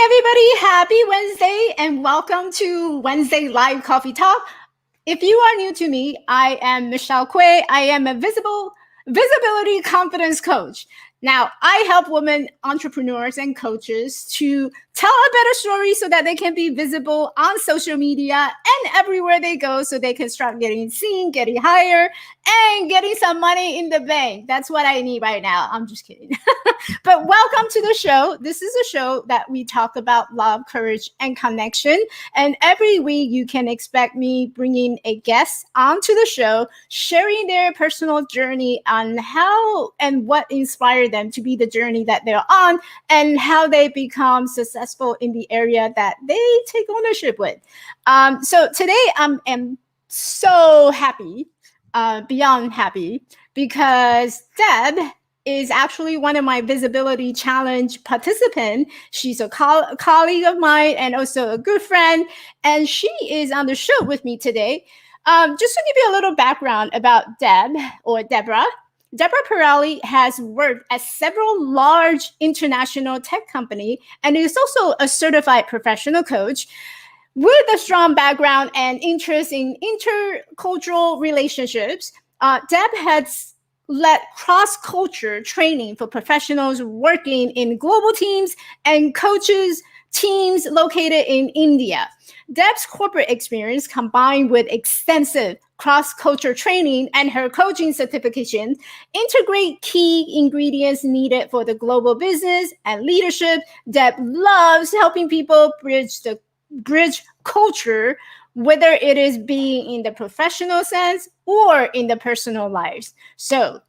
everybody. Happy Wednesday and welcome to Wednesday Live Coffee Talk. If you are new to me, I am Michelle Quay. I am a visibility confidence coach. Now, I help women entrepreneurs and coaches to tell a better story so that they can be visible on social media and everywhere they go so they can start getting seen, getting hired, and getting some money in the bank. That's what I need right now. I'm just kidding. But welcome to the show. This is a show that we talk about love, courage, and connection. And every week you can expect me bringing a guest onto the show, sharing their personal journey on how and what inspired them to be the journey that they're on and how they become successful in the area that they take ownership with. So today I'm so happy, beyond happy, because Deb is actually one of my Visibility Challenge participants. She's a colleague of mine and also a good friend. And she is on the show with me today. Just to give you a little background about Deb or Deborah. Deborah Pourali has worked at several large international tech companies and is also a certified professional coach with a strong background and interest in intercultural relationships. Deb has led cross-culture training for professionals working in global teams and coaches teams located in India. Deb's corporate experience combined with extensive cross-culture training and her coaching certification integrate key ingredients needed for the global business and leadership. Deb loves helping people bridge culture, whether it is being in the professional sense or in the personal lives. So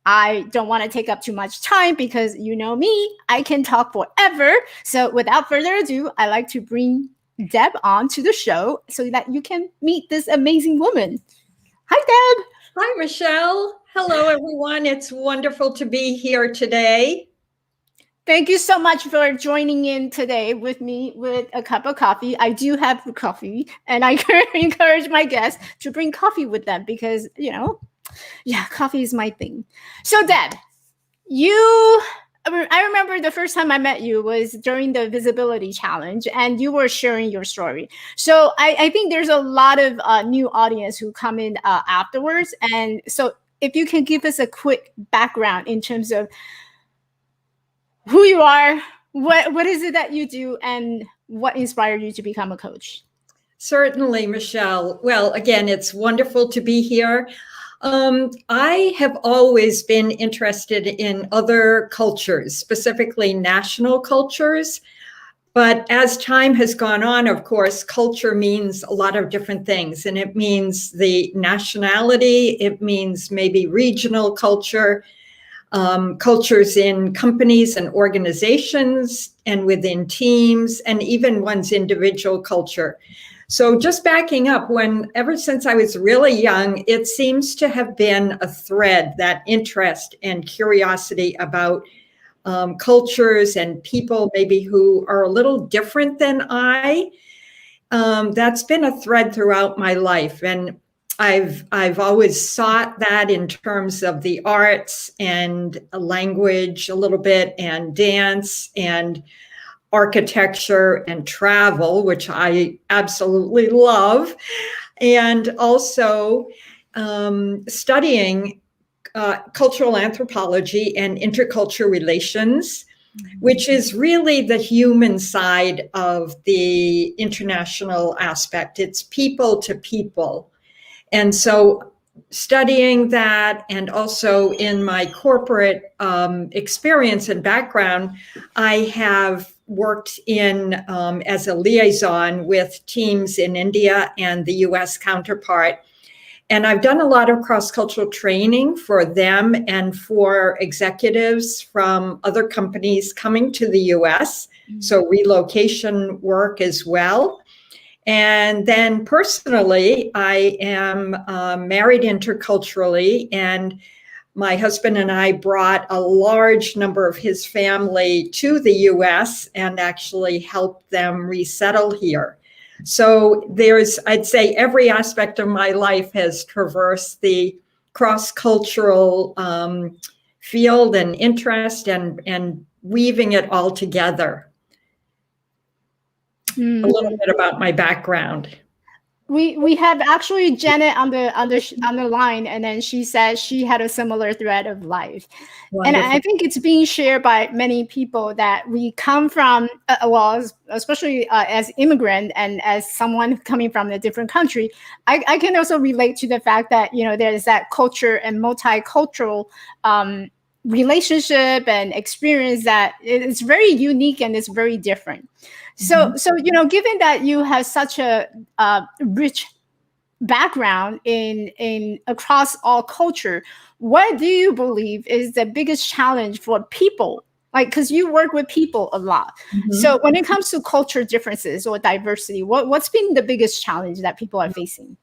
I don't want to take up too much time because you know me, I can talk forever. So without further ado, I like to bring Deb on to the show so that you can meet this amazing woman. Hi, Deb. Hi, Michelle. Hello, everyone. It's wonderful to be here today. Thank you so much for joining in today with me with a cup of coffee. I do have coffee, and I encourage my guests to bring coffee with them because, coffee is my thing. So, Deb, I remember the first time I met you was during the Visibility Challenge, and you were sharing your story. So I think there's a lot of new audience who come in afterwards. And so if you can give us a quick background in terms of who you are, what is it that you do, and what inspired you to become a coach? Certainly, Michelle. Well, again, it's wonderful to be here. I have always been interested in other cultures, specifically national cultures. But as time has gone on, of course, culture means a lot of different things. And it means the nationality, it means maybe regional culture, cultures in companies and organizations and within teams, and even one's individual culture. So just backing up, ever since I was really young, it seems to have been a thread, that interest and curiosity about cultures and people maybe who are a little different than I. That's been a thread throughout my life. And I've always sought that in terms of the arts and language a little bit, and dance and architecture and travel, which I absolutely love, and also studying cultural anthropology and intercultural relations, which is really the human side of the international aspect. It's people to people. And so studying that, and also in my corporate experience and background, I have worked in as a liaison with teams in India and the US counterpart. And I've done a lot of cross-cultural training for them and for executives from other companies coming to the US. So relocation work as well. And then personally, I am married interculturally, and my husband and I brought a large number of his family to the US and actually helped them resettle here. So I'd say every aspect of my life has traversed the cross-cultural field and interest and weaving it all together. a little bit about my background. We have actually Janet on the line, and then she said she had a similar thread of life. Wonderful. And I think it's being shared by many people that we come from, well, especially as immigrant and as someone coming from a different country, I can also relate to the fact that, there's that culture and multicultural relationship and experience that it's very unique and it's very different. So, given that you have such a rich background in across all culture, what do you believe is the biggest challenge for people? Like, because you work with people a lot. So when it comes to culture differences or diversity, what's been the biggest challenge that people are facing?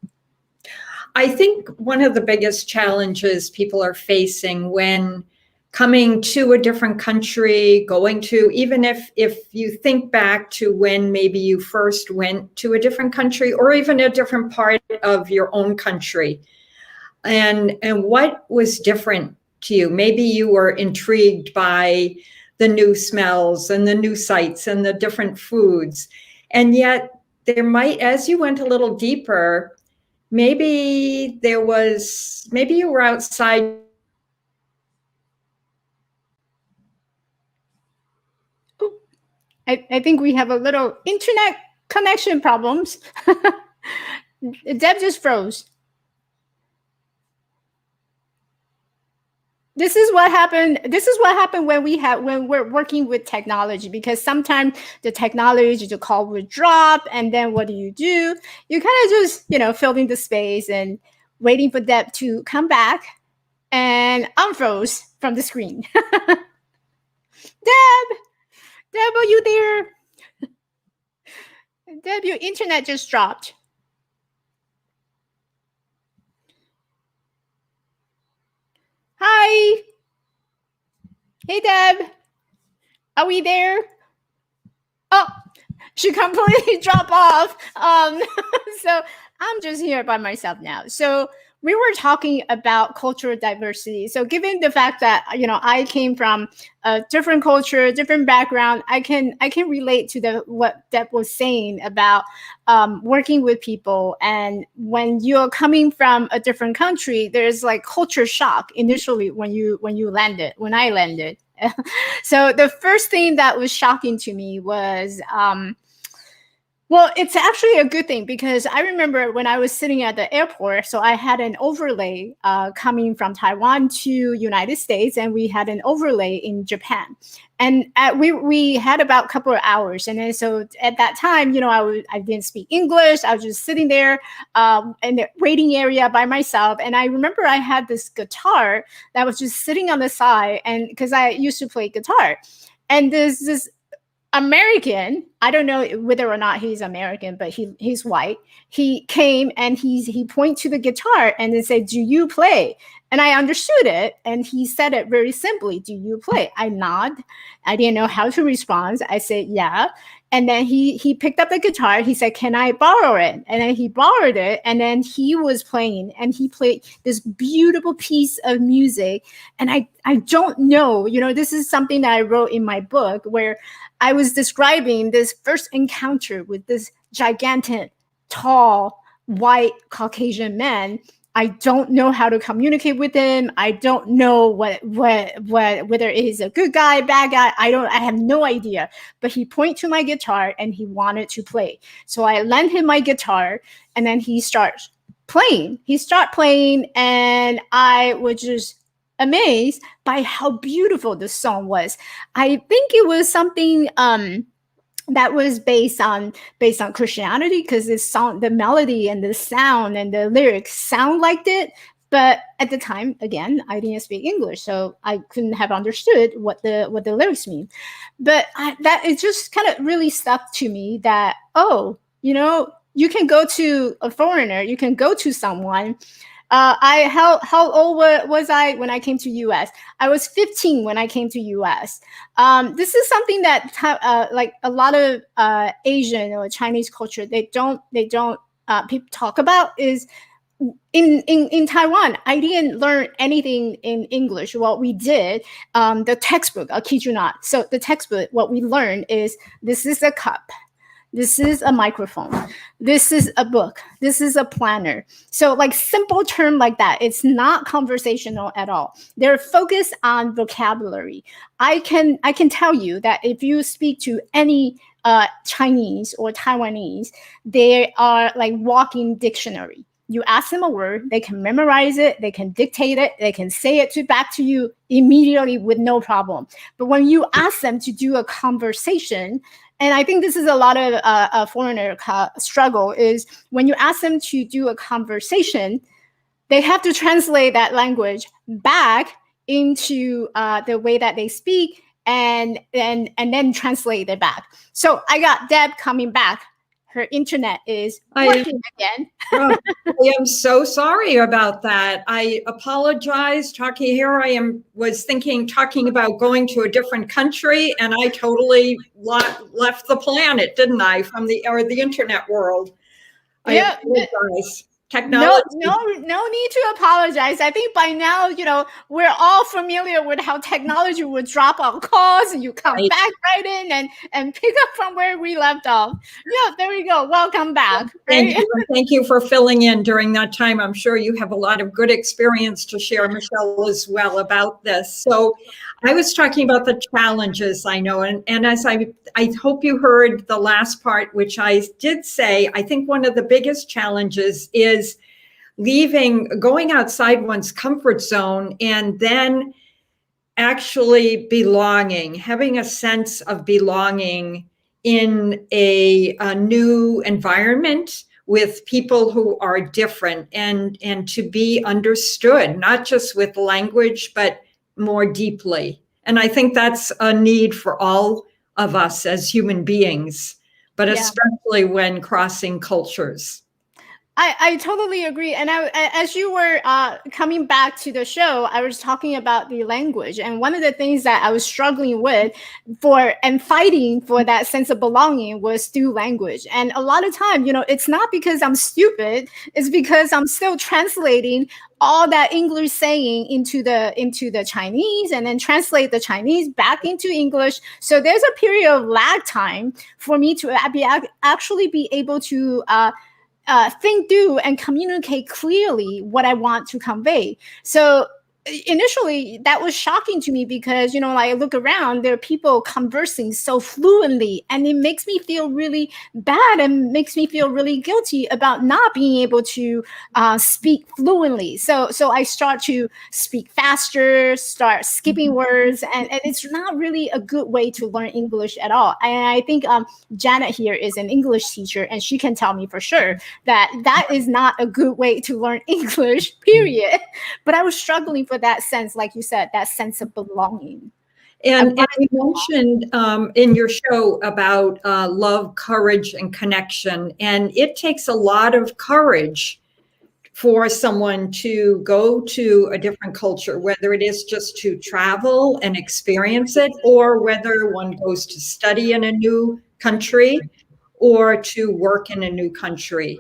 I think one of the biggest challenges people are facing when coming to a different country, going to, even if you think back to when maybe you first went to a different country or even a different part of your own country, and what was different to you. Maybe you were intrigued by the new smells and the new sights and the different foods. And yet there might, as you went a little deeper, maybe you were outside. I think we have a little internet connection problems. Deb just froze. This is what happened when we're working with technology, because sometimes the technology, the call would drop, and then what do? You kind of just, filling the space and waiting for Deb to come back and unfroze from the screen. Deb, are you there? Deb, your internet just dropped. Hi. Hey, Deb. Are we there? Oh, she completely dropped off. So I'm just here by myself now. So we were talking about cultural diversity. So given the fact that, I came from a different culture, different background, I can relate to what Deb was saying about working with people. And when you're coming from a different country, there's like culture shock initially when I landed. So the first thing that was shocking to me was, well, it's actually a good thing, because I remember when I was sitting at the airport, so I had an overlay coming from Taiwan to United States, and we had an overlay in Japan. And we had about a couple of hours. And then so at that time, I didn't speak English. I was just sitting there in the waiting area by myself. And I remember I had this guitar that was just sitting on the side, and because I used to play guitar. And this American, I don't know whether or not he's American, but he's white. He came and he pointed to the guitar and then said, "Do you play?" And I understood it. And he said it very simply, "Do you play?" I nod. I didn't know how to respond. I said, "Yeah." And then he picked up the guitar. He said, "Can I borrow it?" And then he borrowed it. And then he was playing, and he played this beautiful piece of music. And I don't know, this is something that I wrote in my book, where I was describing this first encounter with this gigantic, tall, white Caucasian man. I don't know how to communicate with him. I don't know whether he's a good guy, bad guy. I have no idea. But he pointed to my guitar and he wanted to play. So I lent him my guitar, and then he starts playing. And I was just amazed by how beautiful the song was. I think it was something that was based on Christianity, because the melody and the sound and the lyrics sound like it. But at the time, again, I didn't speak English, so I couldn't have understood what the lyrics mean. But that it just kind of really stuck to me that, you can go to a foreigner, you can go to someone. How old was I when I came to US? I was 15 when I came to US. This is something that like a lot of Asian or Chinese culture they don't people talk about is in Taiwan. I didn't learn anything in English. What we did, the textbook, I'll kid you not. So the textbook, what we learned is, this is a cup. This is a microphone. This is a book. This is a planner. So like simple term like that. It's not conversational at all. They're focused on vocabulary. I can tell you that if you speak to any Chinese or Taiwanese, they are like walking dictionary. You ask them a word, they can memorize it, they can dictate it, they can say it back to you immediately with no problem. But when you ask them to do a conversation, and I think this is a lot of a foreigner struggle, is when you ask them to do a conversation, they have to translate that language back into the way that they speak, and then translate it back. So I got Deb coming back. Her internet is working again. Oh, I am so sorry about that. I apologize. Talking about going to a different country, and I totally left the planet, didn't I, from the internet world? I apologize. Technology. No need to apologize. I think by now, we're all familiar with how technology would drop our calls and you come back right in and pick up from where we left off. Yeah, there we go. Welcome back. Thank you. Thank you for filling in during that time. I'm sure you have a lot of good experience to share, Michelle, as well about this. So I was talking about the challenges, I know, and as I hope you heard the last part, which I did say, I think one of the biggest challenges is going outside one's comfort zone and then actually belonging, having a sense of belonging in a new environment with people who are different, and to be understood, not just with language, but more deeply. And I think that's a need for all of us as human beings, but especially when crossing cultures. I totally agree. And as you were coming back to the show, I was talking about the language. And one of the things that I was struggling with and fighting for that sense of belonging was through language. And a lot of time, it's not because I'm stupid. It's because I'm still translating all that English saying into the Chinese, and then translate the Chinese back into English. So there's a period of lag time for me to actually be able to think through and communicate clearly what I want to convey. So initially that was shocking to me because, I look around, there are people conversing so fluently, and it makes me feel really bad and makes me feel really guilty about not being able to speak fluently. So I start to speak faster, start skipping words, and it's not really a good way to learn English at all. And I think Janet here is an English teacher, and she can tell me for sure that is not a good way to learn English, period. But I was struggling for that sense, like you said, that sense of belonging. And you mentioned in your show about love, courage, and connection. And it takes a lot of courage for someone to go to a different culture, whether it is just to travel and experience it, or whether one goes to study in a new country or to work in a new country.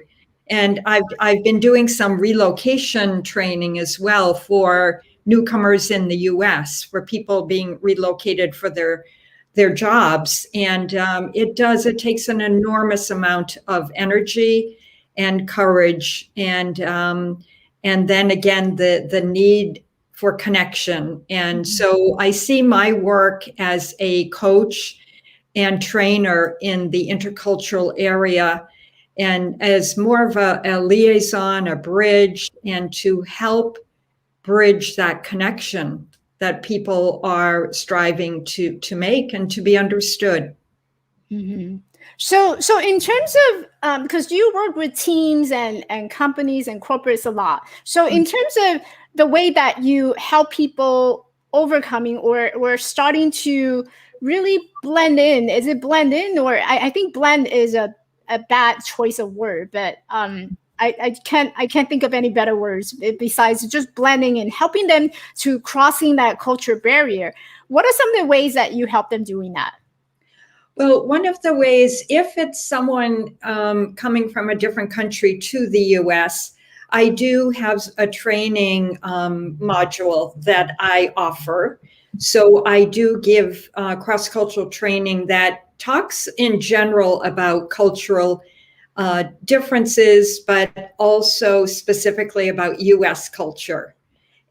And I've been doing some relocation training as well for newcomers in the U.S., for people being relocated for their jobs. And it takes an enormous amount of energy and courage. And then again, the need for connection. And so I see my work as a coach and trainer in the intercultural area, and as more of a liaison, a bridge, and to help bridge that connection that people are striving to make and to be understood. Mm-hmm. So in terms of, because you work with teams and companies and corporates a lot. So in terms of the way that you help people overcoming or starting to really blend in, is it blend in, or I think blend is a bad choice of word, but I can't think of any better words besides just blending and helping them to crossing that culture barrier. What are some of the ways that you help them doing that? Well, one of the ways, if it's someone coming from a different country to the U.S., I do have a training module that I offer. So I do give cross-cultural training that talks in general about cultural differences, but also specifically about U.S. culture.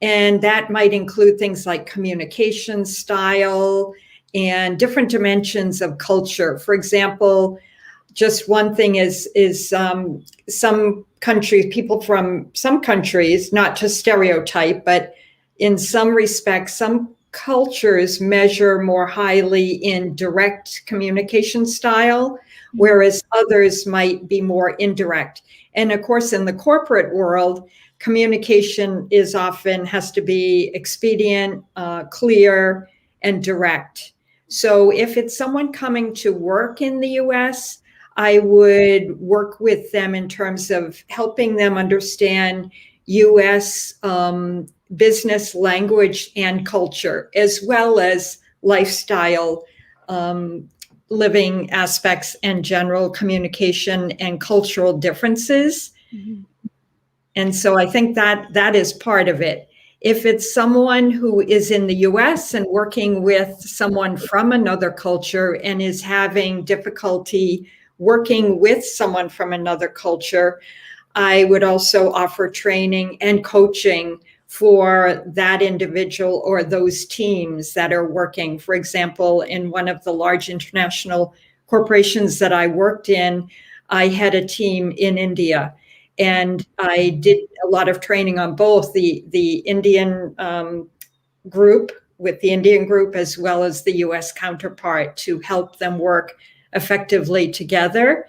And that might include things like communication style and different dimensions of culture. For example, just one thing is some countries, people from some countries, not to stereotype, but in some respects, some cultures measure more highly in direct communication style, whereas others might be more indirect. And of course, in the corporate world, communication is often has to be expedient, clear, and direct. So if it's someone coming to work in the US, I would work with them in terms of helping them understand US business language and culture, as well as lifestyle, living aspects, and general communication and cultural differences. Mm-hmm. And so I think that is part of it. If it's someone who is in the US and working with someone from another culture and is having difficulty working with someone from another culture, I would also offer training and coaching for that individual or those teams that are working. For example, in one of the large international corporations that I worked in, I had a team in India. And I did a lot of training on both the Indian group with the Indian group as well as the US counterpart to help them work effectively together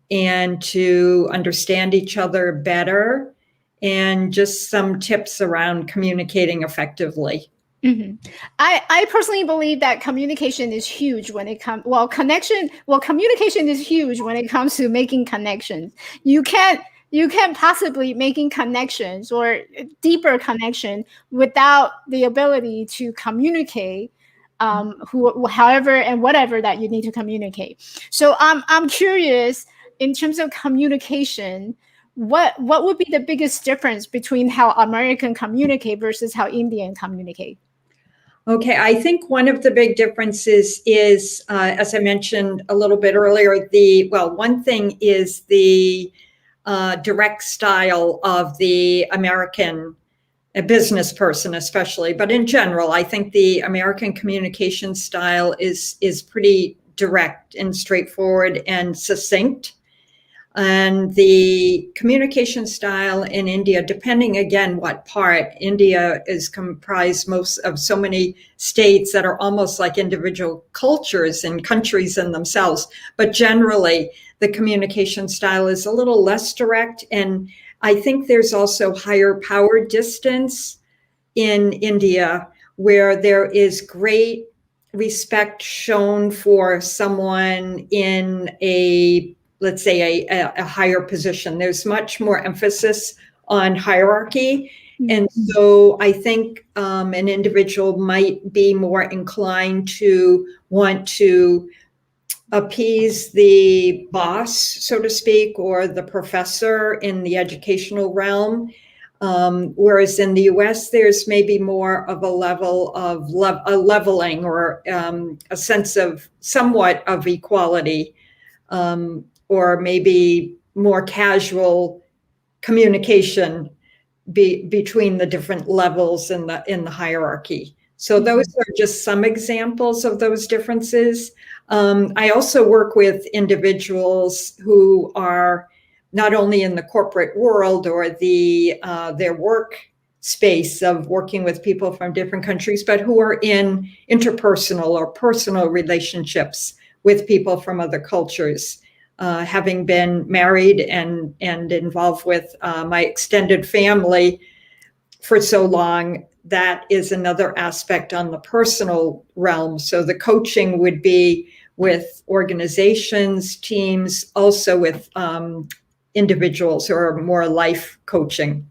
and to understand each other better, and just some tips around communicating effectively. Mm-hmm. I personally believe that communication is huge when it comes, communication is huge when it comes to making connections. You can't possibly making connections or deeper connection without the ability to communicate however and whatever that you need to communicate. So I'm curious, in terms of communication, what would be the biggest difference between how American communicate versus how Indian communicate? Okay, I think one of the big differences is, as I mentioned a little bit earlier, one thing is the direct style of the American business person, especially, but in general, I think the American communication style is pretty direct and straightforward and succinct. And the communication style in India, depending again what part, India is comprised most of so many states that are almost like individual cultures and countries in themselves. But generally, the communication style is a little less direct. And I think there's also higher power distance in India, where there is great respect shown for someone in let's say a higher position. There's much more emphasis on hierarchy. Mm-hmm. And so I think an individual might be more inclined to want to appease the boss, so to speak, or the professor in the educational realm. Whereas in the US, there's maybe more of a level of leveling or a sense of somewhat of equality. Or maybe more casual communication between the different levels in the hierarchy. So those are just some examples of those differences. I also work with individuals who are not only in the corporate world or their work space of working with people from different countries, but who are in interpersonal or personal relationships with people from other cultures. Having been married and involved with my extended family for so long, that is another aspect on the personal realm. So the coaching would be with organizations, teams, also with individuals, or more life coaching.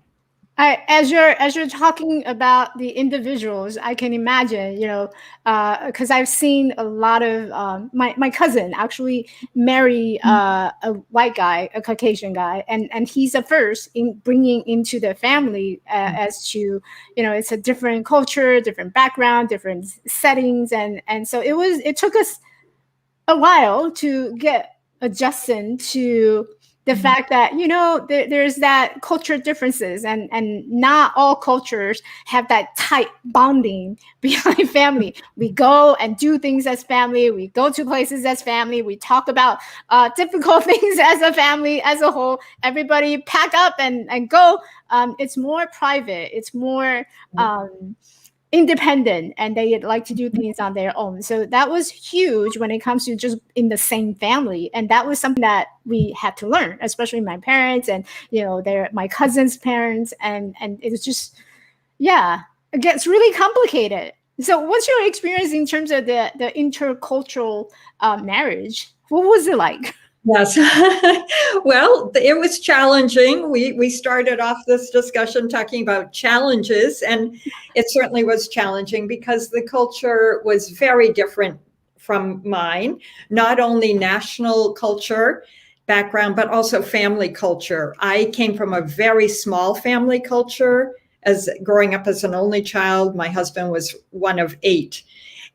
As you're talking about the individuals, I can imagine, because I've seen a lot of my cousin actually marry a white guy, a Caucasian guy, and he's the first in bringing into the family as to, it's a different culture, different background, different settings, and so it took us a while to get adjusted to the fact that, you know, there's that culture differences, and not all cultures have that tight bonding behind family. We go and do things as family, we go to places as family, we talk about difficult things as a family as a whole. Everybody pack up and go. It's more private, it's more independent, and they like to do things on their own. So that was huge when it comes to just in the same family, and that was something that we had to learn, especially my parents and, you know, their my cousin's parents, and it was just, yeah, it gets really complicated. So what's your experience in terms of the intercultural marriage? What was it like? Yes. Well, it was challenging. We started off this discussion talking about challenges, and it certainly was challenging because the culture was very different from mine, not only national culture background, but also family culture. I came from a very small family culture. As growing up as an only child, my husband was one of 8.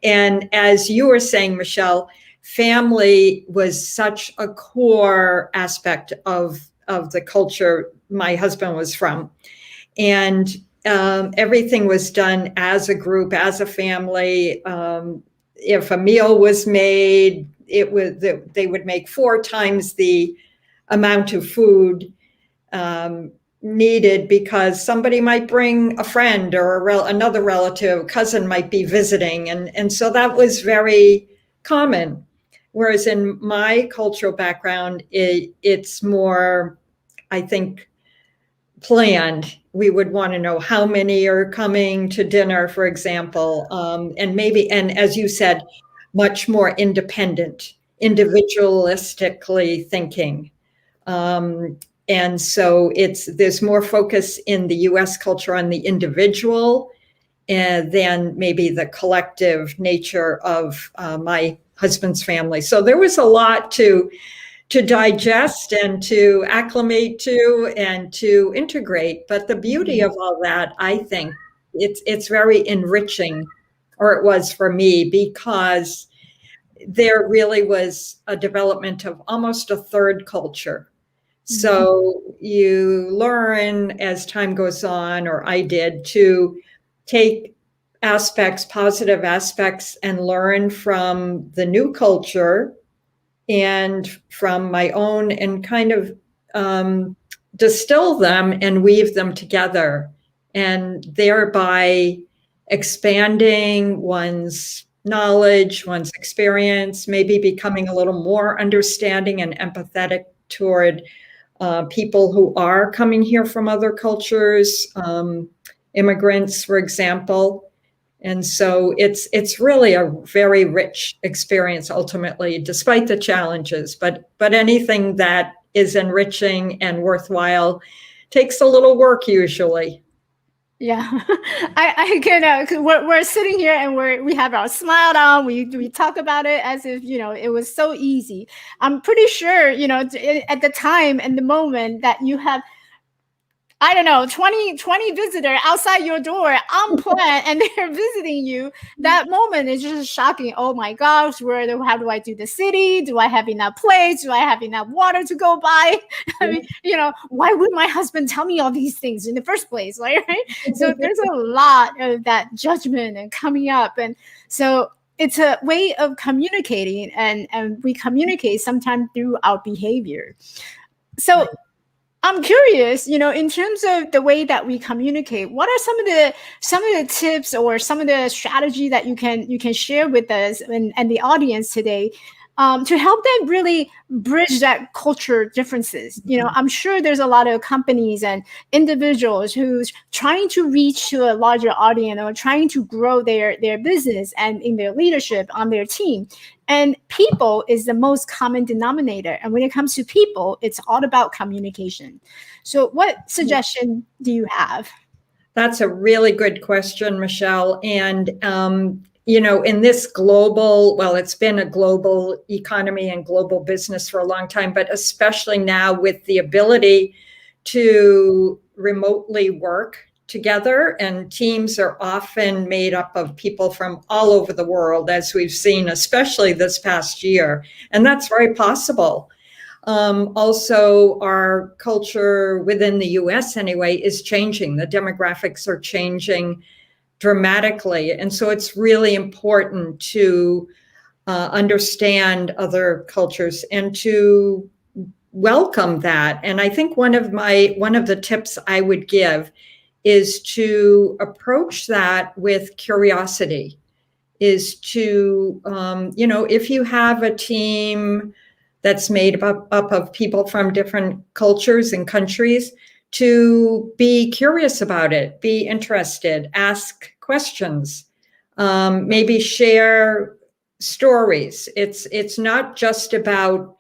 And as you were saying, Michelle, family was such a core aspect of the culture my husband was from. And everything was done as a group, as a family. If a meal was made, they would make 4 times the amount of food needed because somebody might bring a friend or another relative, cousin might be visiting. And so that was very common. Whereas in my cultural background, it's more, I think, planned. We would want to know how many are coming to dinner, for example, and as you said, much more independent, individualistically thinking. And so there's more focus in the US culture on the individual than maybe the collective nature of my husband's family. So there was a lot to digest and to acclimate to and to integrate. But the beauty of all that, I think, it's very enriching, or it was for me, because there really was a development of almost a third culture. So you learn as time goes on, or I did, to take aspects, positive aspects, and learn from the new culture and from my own, and kind of distill them and weave them together, and thereby expanding one's knowledge, one's experience, maybe becoming a little more understanding and empathetic toward people who are coming here from other cultures, immigrants, for example. And so it's really a very rich experience ultimately, despite the challenges. But anything that is enriching and worthwhile takes a little work usually. Yeah, I can. We're sitting here and we have our smile on. We talk about it as if, you know, it was so easy. I'm pretty sure, you know, at the time and the moment that you have, I don't know, 20 visitor outside your door unplanned and they're visiting you, that moment is just shocking. Oh my gosh, how do I do the city? Do I have enough plates? Do I have enough water to go by? I mean, you know, why would my husband tell me all these things in the first place? Right? So there's a lot of that judgment and coming up. And so it's a way of communicating, and we communicate sometimes through our behavior. So I'm curious, you know, in terms of the way that we communicate, what are some of the tips or some of the strategy that you can share with us and the audience today, to help them really bridge that culture differences? You know, I'm sure there's a lot of companies and individuals who's trying to reach to a larger audience or trying to grow their business and in their leadership on their team. And people is the most common denominator. And when it comes to people, it's all about communication. So what suggestion do you have? That's a really good question, Michelle. And, you know, in this it's been a global economy and global business for a long time, but especially now with the ability to remotely work together, and teams are often made up of people from all over the world, as we've seen, especially this past year. And that's very possible. Also, our culture within the US anyway is changing. The demographics are changing dramatically. And so it's really important to understand other cultures and to welcome that. And I think one of the tips I would give is to approach that with curiosity, is to, if you have a team that's made up of people from different cultures and countries, to be curious about it, be interested, ask questions, maybe share stories. It's not just about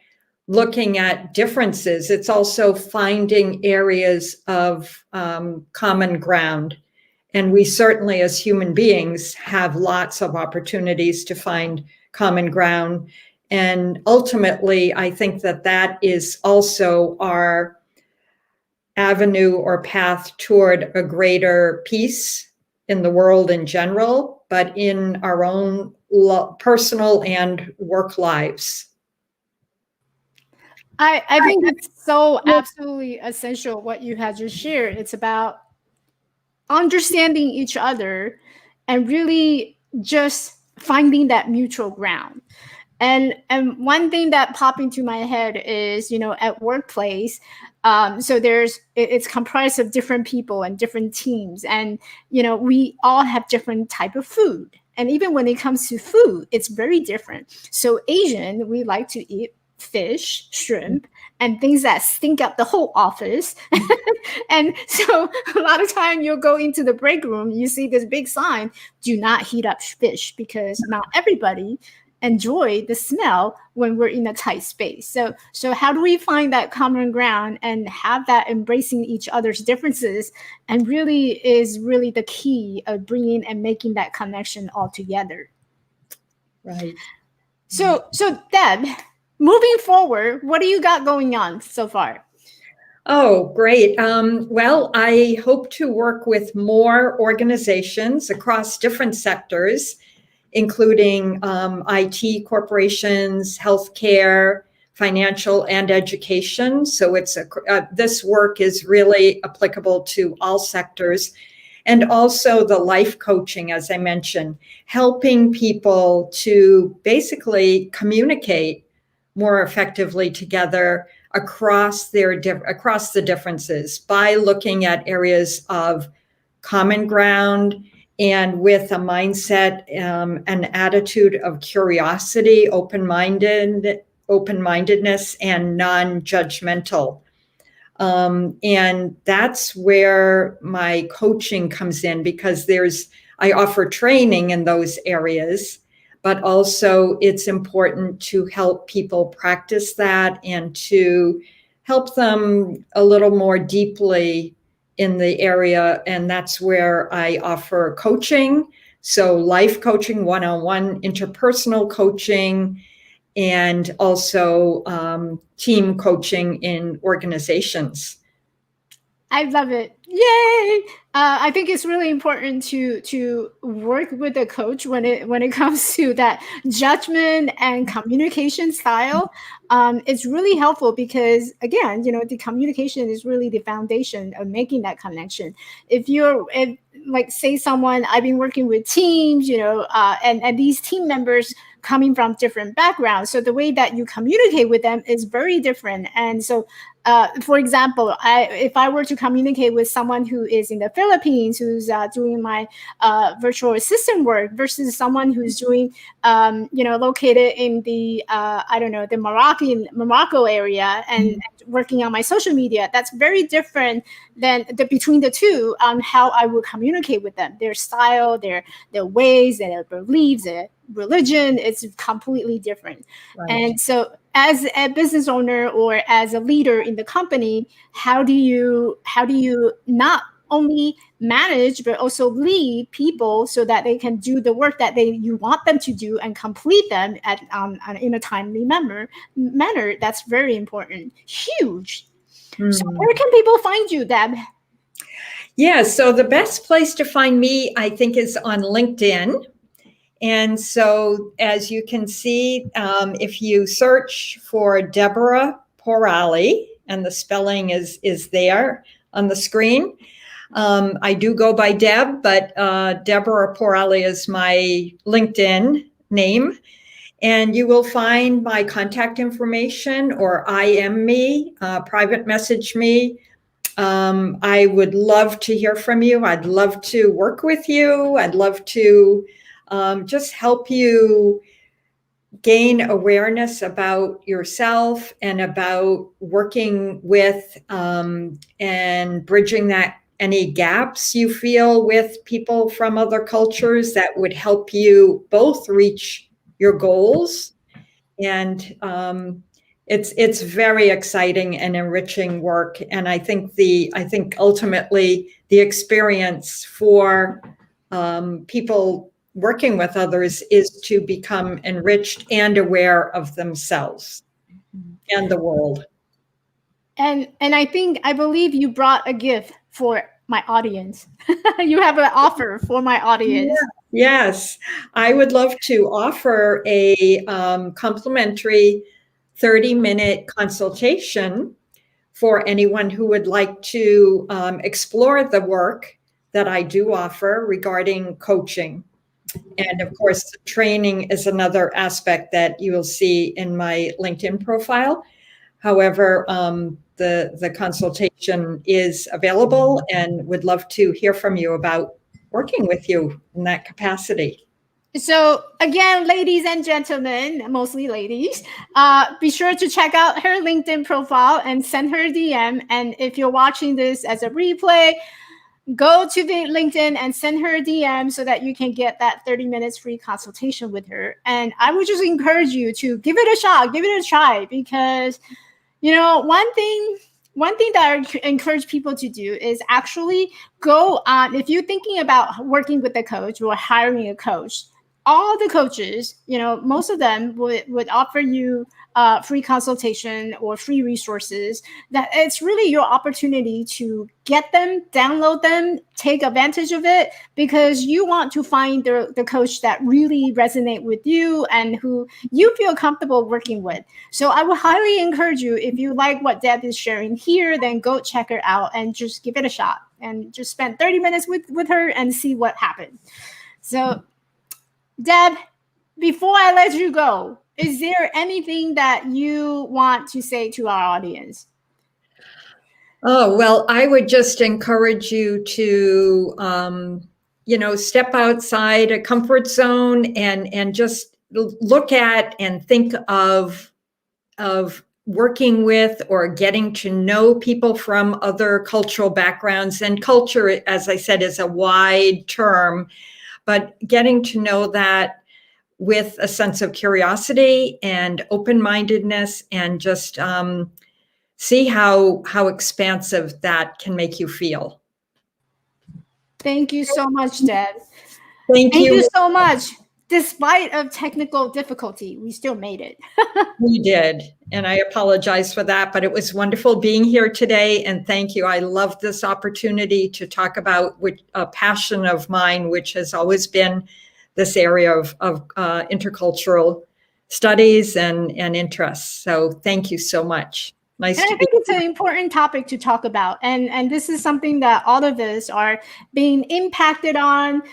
looking at differences, it's also finding areas of common ground. And we certainly, as human beings, have lots of opportunities to find common ground. And ultimately, I think that is also our avenue or path toward a greater peace in the world in general, but in our own personal and work lives. I think it's so absolutely essential what you had just shared. It's about understanding each other and really just finding that mutual ground. And one thing that popped into my head is, at workplace, so it's comprised of different people and different teams, and we all have different type of food. And even when it comes to food, it's very different. So Asian, we like to eat fish, shrimp, and things that stink up the whole office. And so a lot of time you'll go into the break room, you see this big sign, do not heat up fish, because not everybody enjoy the smell when we're in a tight space. So how do we find that common ground and have that embracing each other's differences, and really is really the key of bringing and making that connection all together. Right. So Deb, moving forward, what do you got going on so far? Oh, great. Well, I hope to work with more organizations across different sectors, including IT corporations, healthcare, financial, and education. So this work is really applicable to all sectors. And also the life coaching, as I mentioned, helping people to basically communicate more effectively together across the differences by looking at areas of common ground, and with a mindset, an attitude of curiosity, open-mindedness, and non-judgmental. And that's where my coaching comes in, because I offer training in those areas, but also it's important to help people practice that and to help them a little more deeply in the area. And that's where I offer coaching. So life coaching, one-on-one, interpersonal coaching, and also team coaching in organizations. I love it. Yay! I think it's really important to work with a coach when it comes to that judgment and communication style. It's really helpful because, again, the communication is really the foundation of making that connection. If like, say someone, I've been working with teams, and these team members coming from different backgrounds, so the way that you communicate with them is very different. And so for example, if I were to communicate with someone who is in the Philippines, who's doing my virtual assistant work, versus someone who's doing, located in the, the Morocco area and working on my social media, that's very different than between the two on how I would communicate with them. Their style, their ways, their beliefs, their religion, it's completely different. Right. And so as a business owner or as a leader in the company, how do you not only manage but also lead people so that they can do the work that you want them to do and complete them in a timely manner? That's very important. Huge. So where can people find you, Deb? Yeah, so the best place to find me, I think, is on LinkedIn. And so, as you can see, if you search for Deborah Pourali, and the spelling is there on the screen. I do go by Deb, but Deborah Pourali is my LinkedIn name. And you will find my contact information, or IM me, private message me. I would love to hear from you. I'd love to work with you. I'd love to just help you gain awareness about yourself and about working with and bridging that any gaps you feel with people from other cultures that would help you both reach your goals. And it's very exciting and enriching work. And I think ultimately the experience for people working with others is to become enriched and aware of themselves and the world. And I believe you brought a gift for my audience. You have an offer for my audience. Yeah. Yes, I would love to offer a complimentary 30-minute consultation for anyone who would like to explore the work that I do offer regarding coaching. And of course, training is another aspect that you will see in my LinkedIn profile. However, the consultation is available, and would love to hear from you about working with you in that capacity. So again, ladies and gentlemen, mostly ladies, be sure to check out her LinkedIn profile and send her a DM. And if you're watching this as a replay, go to the LinkedIn and send her a DM so that you can get that 30 minutes free consultation with her. And I would just encourage you to give it a shot, give it a try, because, you know, one thing that I encourage people to do is actually go on, if you're thinking about working with a coach or hiring a coach, all the coaches, you know, most of them would offer you free consultation or free resources. That it's really your opportunity to get them, download them, take advantage of it, because you want to find the coach that really resonate with you and who you feel comfortable working with. So I would highly encourage you, if you like what Deb is sharing here, then go check her out and just give it a shot and just spend 30 minutes with her and see what happens. So Deb, before I let you go, is there anything that you want to say to our audience? Oh, well, I would just encourage you to, step outside a comfort zone and just look at and think of working with or getting to know people from other cultural backgrounds. And culture, as I said, is a wide term, but getting to know that with a sense of curiosity and open-mindedness, and just see how expansive that can make you feel. Thank you so much, Deb. Thank you so much. Despite of technical difficulty, we still made it. We did, and I apologize for that, but it was wonderful being here today, and thank you. I love this opportunity to talk about a passion of mine, which has always been this area of intercultural studies and interests. So thank you so much. Nice and to I think it's an important topic to talk about. And this is something that all of us are being impacted on.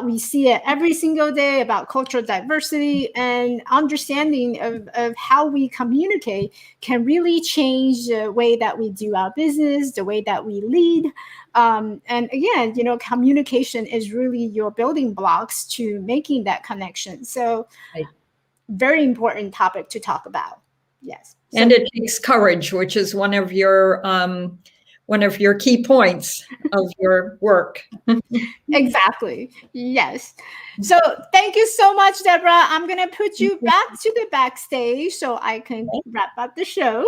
We see it every single day about cultural diversity, and understanding of how we communicate can really change the way that we do our business, the way that we lead. And again, you know, communication is really your building blocks to making that connection. So very important topic to talk about. Yes. So, and it takes courage, which is one of your key points of your work. Exactly. Yes. So thank you so much, Deborah. I'm going to put you back to the backstage so I can wrap up the show.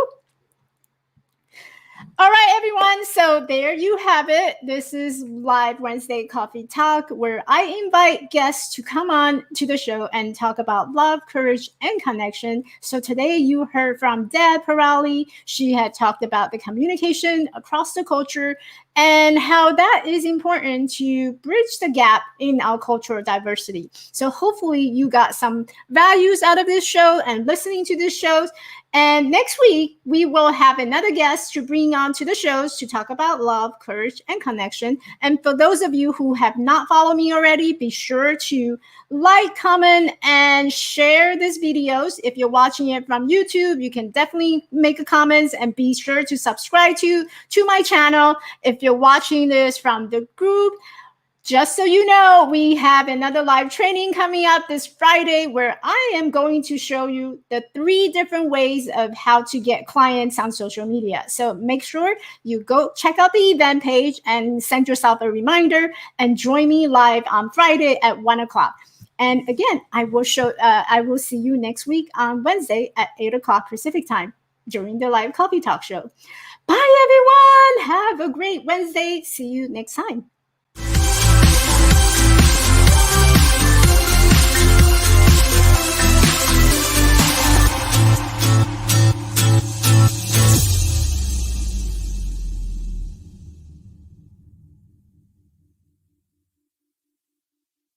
All right, everyone. So there you have it. This is Live Wednesday Coffee Talk, where I invite guests to come on to the show and talk about love, courage, and connection. So today you heard from Deborah Pourali. She had talked about the communication across the culture and how that is important to bridge the gap in our cultural diversity. So hopefully you got some values out of this show and listening to this show. And next week, we will have another guest to bring on to the shows to talk about love, courage, and connection. And for those of you who have not followed me already, be sure to like, comment, and share these videos. If you're watching it from YouTube, you can definitely make a comment and be sure to subscribe to my channel. If you're watching this from the group, just so you know, we have another live training coming up this Friday where I am going to show you the 3 different ways of how to get clients on social media. So make sure you go check out the event page and send yourself a reminder and join me live on Friday at 1 o'clock. And again, I will see you next week on Wednesday at 8 o'clock Pacific time during the live coffee talk show. Bye, everyone. Have a great Wednesday. See you next time.